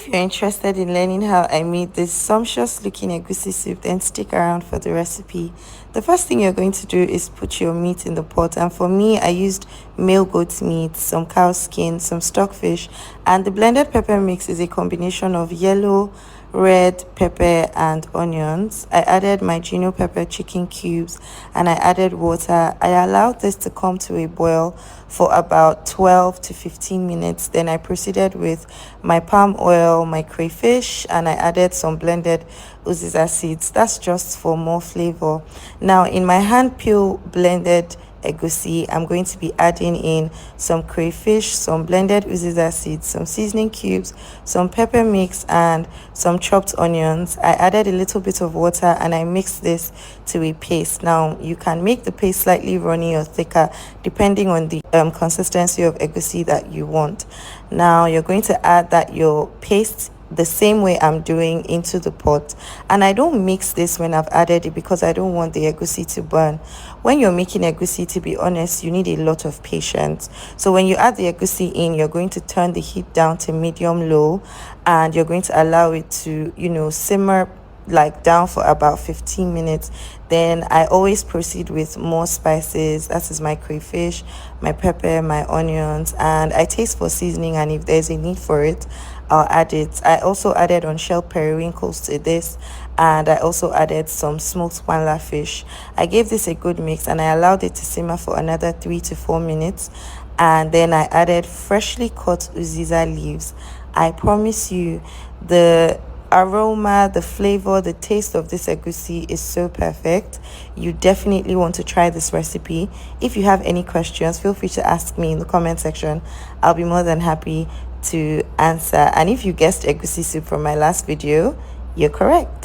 If you're interested in learning how I made this sumptuous looking egusi soup, then stick around for the recipe. The first thing you're going to do is put your meat in the pot, and for me I used male goat meat, some cow skin, some stockfish, and the blended pepper mix is a combination of yellow, red pepper and onions. I added my gino pepper chicken cubes and I added water. I allowed this to come to a boil for about 12 to 15 minutes. Then I proceeded with my palm oil, my crayfish, and I added some blended uziza seeds. That's just for more flavor. Now in my hand peel blended egusi, I'm going to be adding in some crayfish, some blended uziza seeds, some seasoning cubes, some pepper mix, and some chopped onions. I added a little bit of water and I mixed this to a paste. Now you can make the paste slightly runny or thicker depending on the consistency of egusi that you want. Now you're going to add that your paste the same way I'm doing into the pot, and I don't mix this when I've added it because I don't want the egusi to burn. When you're making egusi, to be honest, you need a lot of patience. So when you add the egusi in, you're going to turn the heat down to medium low and you're going to allow it to, simmer like down for about 15 minutes. Then I always proceed with more spices. That is my crayfish, my pepper, my onions, and I taste for seasoning, and if there's a need for it, I'll add it. I also added unshelled periwinkles to this, and I also added some smoked kwanla fish. I gave this a good mix and I allowed it to simmer for another 3 to 4 minutes, and then I added freshly cut uziza leaves. I promise you, the aroma, the flavor, the taste of this egusi is so perfect. You definitely want to try this recipe. If you have any questions, feel free to ask me in the comment section. I'll be more than happy to answer. And if you guessed egusi soup from my last video, you're correct.